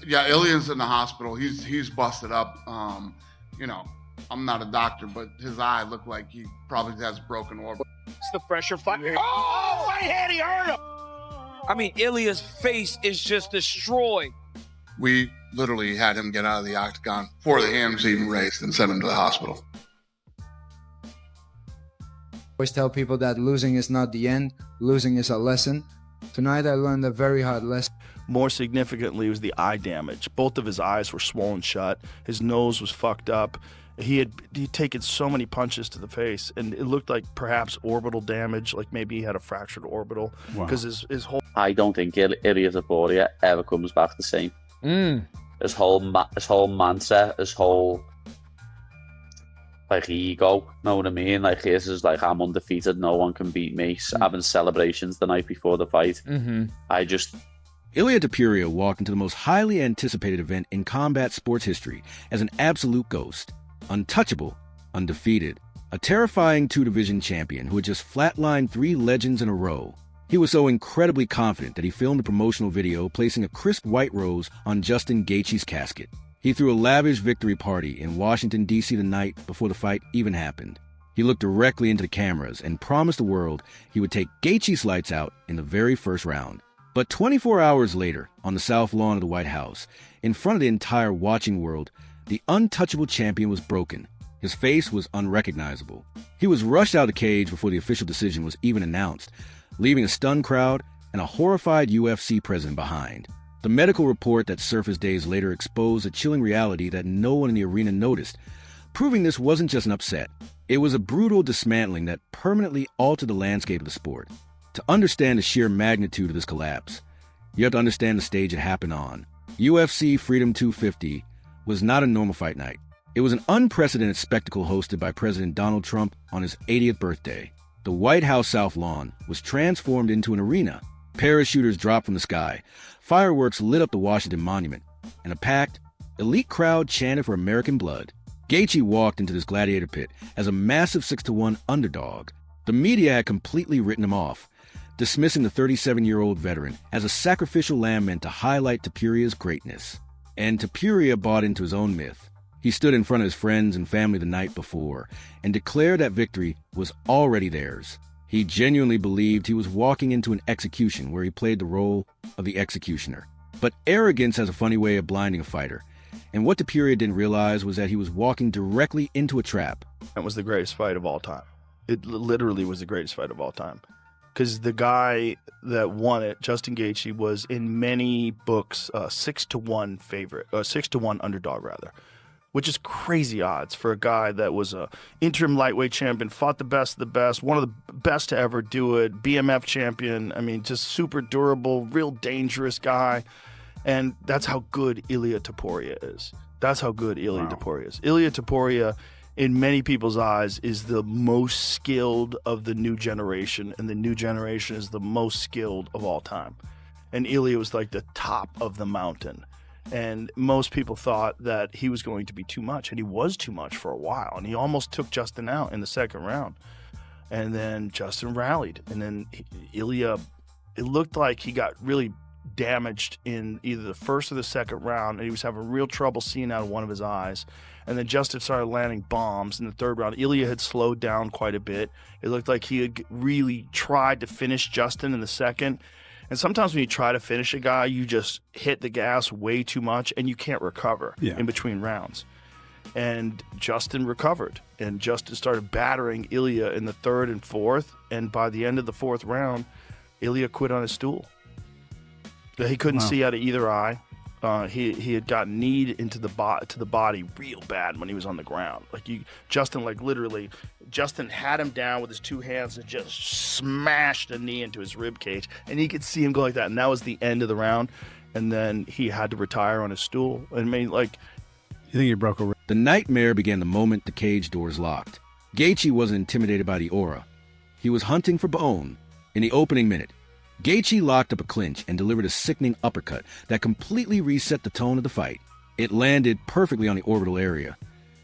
Yeah, Ilia's in the hospital. He's busted up. You know, I'm not a doctor, but his eye looked like he probably has broken orbital. It's the pressure fight. Oh, right hand, he hurt him. I mean, Ilia's face is just destroyed. We literally had him get out of the octagon before the hand was even raised and sent him to the hospital. I always tell people that losing is not the end, losing is a lesson. Tonight I learned a very hard lesson. More significantly was the eye damage. Both of his eyes were swollen shut. His nose was fucked up. He'd taken so many punches to the face, and it looked like perhaps orbital damage, like maybe he had a fractured orbital. Because his whole... I don't think Ilia Topuria ever comes back the same. His whole mindset, his whole like ego, know what I mean? Like his is like, I'm undefeated, no one can beat me. Having celebrations the night before the fight. Ilia Topuria walked into the most highly anticipated event in combat sports history as an absolute ghost. Untouchable, undefeated, a terrifying two-division champion who had just flatlined 3 legends in a row. He was so incredibly confident that he filmed a promotional video placing a crisp white rose on Justin Gaethje's casket. He threw a lavish victory party in Washington, D.C. the night before the fight even happened. He looked directly into the cameras and promised the world he would take Gaethje's lights out in the very first round. But 24 hours later, on the south lawn of the White House, in front of the entire watching world, the untouchable champion was broken. His face was unrecognizable. He was rushed out of the cage before the official decision was even announced, leaving a stunned crowd and a horrified UFC president behind. The medical report that surfaced days later exposed a chilling reality that no one in the arena noticed, proving this wasn't just an upset. It was a brutal dismantling that permanently altered the landscape of the sport. To understand the sheer magnitude of this collapse, you have to understand the stage it happened on. UFC Freedom 250 was not a normal fight night. It was an unprecedented spectacle hosted by President Donald Trump on his 80th birthday. The White House South Lawn was transformed into an arena. Parachuters dropped from the sky, fireworks lit up the Washington Monument, and a packed, elite crowd chanted for American blood. Gaethje walked into this gladiator pit as a massive 6-1 underdog. The media had completely written him off, dismissing the 37-year-old veteran as a sacrificial lamb meant to highlight Topuria's greatness. And Topuria bought into his own myth. He stood in front of his friends and family the night before and declared that victory was already theirs. He genuinely believed he was walking into an execution where he played the role of the executioner. But arrogance has a funny way of blinding a fighter, and what Topuria didn't realize was that he was walking directly into a trap. That was the greatest fight of all time. It literally was the greatest fight of all time. Because the guy that won it, Justin Gaethje, was in many books 6-1 favorite, 6-1 underdog rather, which is crazy odds for a guy that was a interim lightweight champion, fought the best of the best, one of the best to ever do it, BMF champion. I mean, just super durable, real dangerous guy, and that's how good Ilia Topuria is. That's how good Ilia Topuria is. Ilia Topuria, in many people's eyes, is the most skilled of the new generation, and the new generation is the most skilled of all time. And Ilia was like the top of the mountain. And most people thought that he was going to be too much, and he was too much for a while. And he almost took Justin out in the second round. And then Justin rallied. And then Ilia, it looked like he got really damaged in either the first or the second round, and he was having real trouble seeing out of one of his eyes. And then Justin started landing bombs in the third round. Ilia had slowed down quite a bit. It looked like he had really tried to finish Justin in the second. And sometimes when you try to finish a guy, you just hit the gas way too much and you can't recover in between rounds. And Justin recovered, and Justin started battering Ilia in the third and fourth. And by the end of the fourth round, Ilia quit on his stool. He couldn't see out of either eye. He had gotten kneed into the body real bad when he was on the ground. Justin had him down with his two hands and just smashed a knee into his rib cage, and you could see him go like that. And that was the end of the round. And then he had to retire on his stool. You think he broke a rib? The nightmare began the moment the cage doors locked. Gaethje wasn't intimidated by the aura. He was hunting for bone. In the opening minute, Gaethje locked up a clinch and delivered a sickening uppercut that completely reset the tone of the fight. It landed perfectly on the orbital area,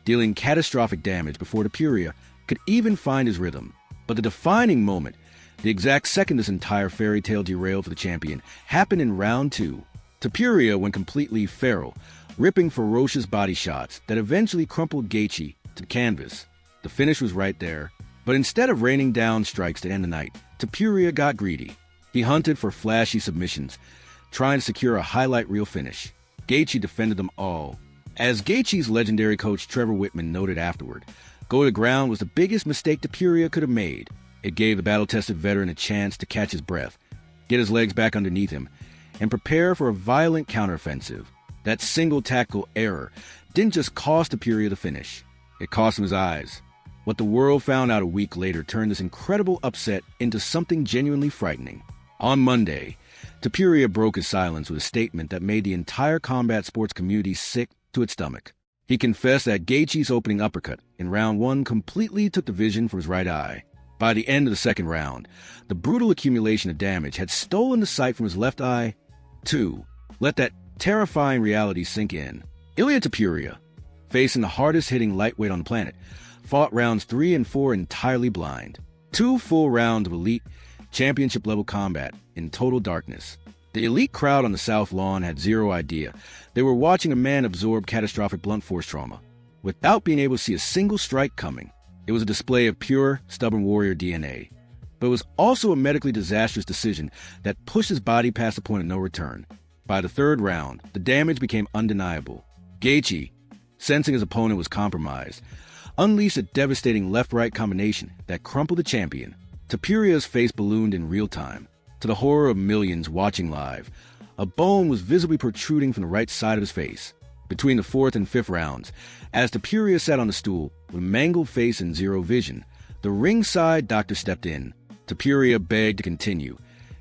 dealing catastrophic damage before Topuria could even find his rhythm. But the defining moment, the exact second this entire fairy tale derailed for the champion, happened in round two. Topuria went completely feral, ripping ferocious body shots that eventually crumpled Gaethje to canvas. The finish was right there, but instead of raining down strikes to end the night, Topuria got greedy. He hunted for flashy submissions, trying to secure a highlight reel finish. Gaethje defended them all. As Gaethje's legendary coach Trevor Whitman noted afterward, go to the ground was the biggest mistake Topuria could have made. It gave the battle-tested veteran a chance to catch his breath, get his legs back underneath him, and prepare for a violent counteroffensive. That single tactical error didn't just cost Topuria the finish, it cost him his eyes. What the world found out a week later turned this incredible upset into something genuinely frightening. On Monday, Topuria broke his silence with a statement that made the entire combat sports community sick to its stomach. He confessed that Gaethje's opening uppercut in round 1 completely took the vision from his right eye. By the end of the second round, the brutal accumulation of damage had stolen the sight from his left eye. 2. Let that terrifying reality sink in. Ilia Topuria, facing the hardest-hitting lightweight on the planet, fought rounds 3 and 4 entirely blind. 2 full rounds of elite, championship-level combat in total darkness. The elite crowd on the South Lawn had zero idea they were watching a man absorb catastrophic blunt force trauma without being able to see a single strike coming. It was a display of pure, stubborn warrior DNA, but it was also a medically disastrous decision that pushed his body past the point of no return. By the third round, the damage became undeniable. Gaethje, sensing his opponent was compromised, unleashed a devastating left-right combination that crumpled the champion. Topuria's face ballooned in real time. To the horror of millions watching live, a bone was visibly protruding from the right side of his face. Between the 4th and 5th rounds, as Topuria sat on the stool with mangled face and zero vision, the ringside doctor stepped in. Topuria begged to continue,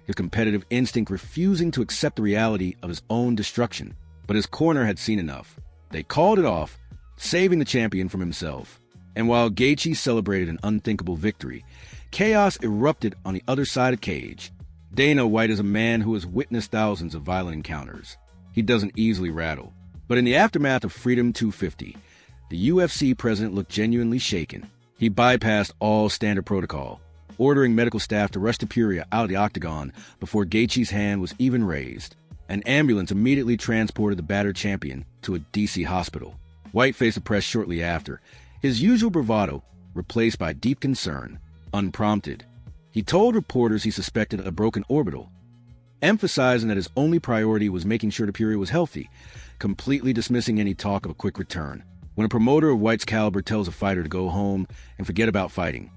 his competitive instinct refusing to accept the reality of his own destruction. But his corner had seen enough. They called it off, saving the champion from himself. And while Gaethje celebrated an unthinkable victory, chaos erupted on the other side of cage. Dana White is a man who has witnessed thousands of violent encounters. He doesn't easily rattle. But in the aftermath of Freedom 250, the UFC president looked genuinely shaken. He bypassed all standard protocol, ordering medical staff to rush Topuria out of the octagon before Gaethje's hand was even raised. An ambulance immediately transported the battered champion to a D.C. hospital. White faced the press shortly after, his usual bravado replaced by deep concern. Unprompted, he told reporters he suspected a broken orbital, emphasizing that his only priority was making sure Topuria was healthy, completely dismissing any talk of a quick return. When a promoter of White's caliber tells a fighter to go home and forget about fighting,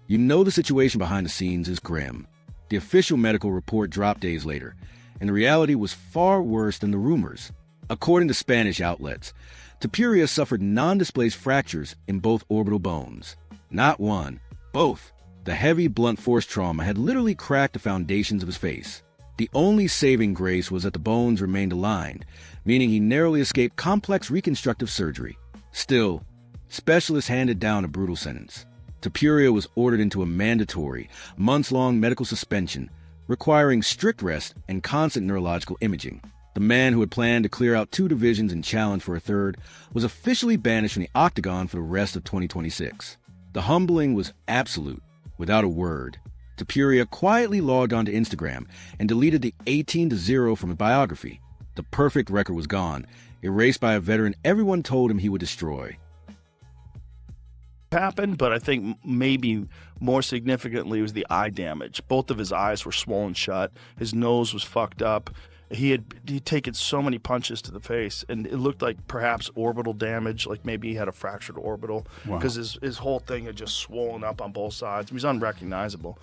you know the situation behind the scenes is grim. The official medical report dropped days later, and the reality was far worse than the rumors. According to Spanish outlets, Topuria suffered non-displaced fractures in both orbital bones. Not one, both. The heavy blunt force trauma had literally cracked the foundations of his face. The only saving grace was that the bones remained aligned, meaning he narrowly escaped complex reconstructive surgery. Still, specialists handed down a brutal sentence. Topuria was ordered into a mandatory, months-long medical suspension, requiring strict rest and constant neurological imaging. The man who had planned to clear out 2 divisions and challenge for a third was officially banished from the octagon for the rest of 2026. The humbling was absolute, without a word. Topuria quietly logged onto Instagram and deleted the 18-0 from his biography. The perfect record was gone, erased by a veteran everyone told him he would destroy. Happened, but I think maybe more significantly was the eye damage. Both of his eyes were swollen shut. His nose was fucked up. He'd taken so many punches to the face, and it looked like perhaps orbital damage, like maybe he had a fractured orbital, because his whole thing had just swollen up on both sides. He was unrecognizable.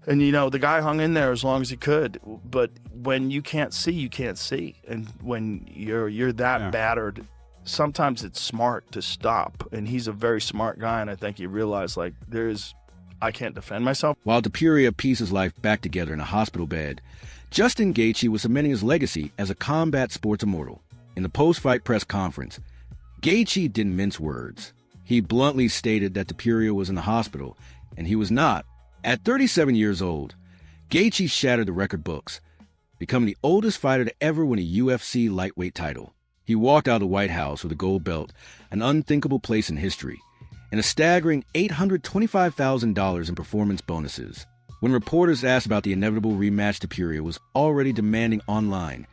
And, you know, the guy hung in there as long as he could, but when you can't see, you can't see. And when you're that battered, sometimes it's smart to stop. And he's a very smart guy, and I think he realized, like, I can't defend myself. While Topuria pieced his life back together in a hospital bed, Justin Gaethje was cementing his legacy as a combat sports immortal. In the post-fight press conference, Gaethje didn't mince words. He bluntly stated that Topuria was in the hospital, and he was not. At 37 years old, Gaethje shattered the record books, becoming the oldest fighter to ever win a UFC lightweight title. He walked out of the White House with a gold belt, an unthinkable place in history, and a staggering $825,000 in performance bonuses. When reporters asked about the inevitable rematch, Topuria was already demanding online,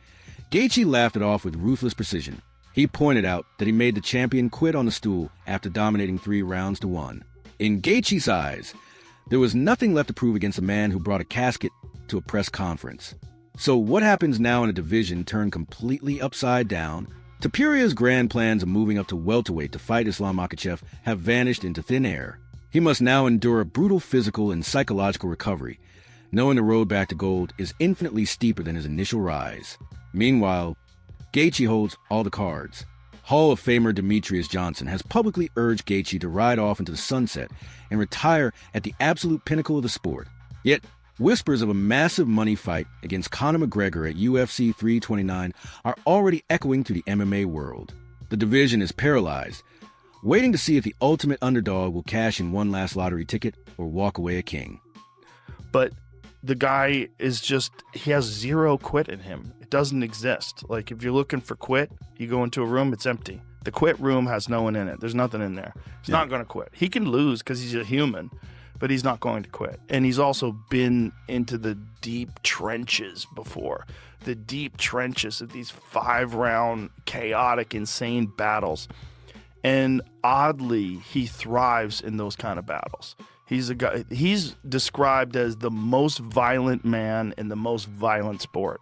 Gaethje laughed it off with ruthless precision. He pointed out that he made the champion quit on the stool after dominating 3 rounds to 1. In Gaethje's eyes, there was nothing left to prove against a man who brought a casket to a press conference. So what happens now in a division turned completely upside down? Topuria's grand plans of moving up to welterweight to fight Islam Makhachev have vanished into thin air. He must now endure a brutal physical and psychological recovery, knowing the road back to gold is infinitely steeper than his initial rise. Meanwhile, Gaethje holds all the cards. Hall of Famer Demetrius Johnson has publicly urged Gaethje to ride off into the sunset and retire at the absolute pinnacle of the sport. Yet, whispers of a massive money fight against Conor McGregor at UFC 329 are already echoing through the MMA world. The division is paralyzed, waiting to see if the ultimate underdog will cash in one last lottery ticket or walk away a king. But the guy is just, he has zero quit in him. It doesn't exist. Like, if you're looking for quit, you go into a room, it's empty. The quit room has no one in it. There's nothing in there. He's not going to quit. He can lose because he's a human, but he's not going to quit. And he's also been into the deep trenches before. The deep trenches of these 5-round, chaotic, insane battles. And oddly, he thrives in those kind of battles. He's a guy, he's described as the most violent man in the most violent sport.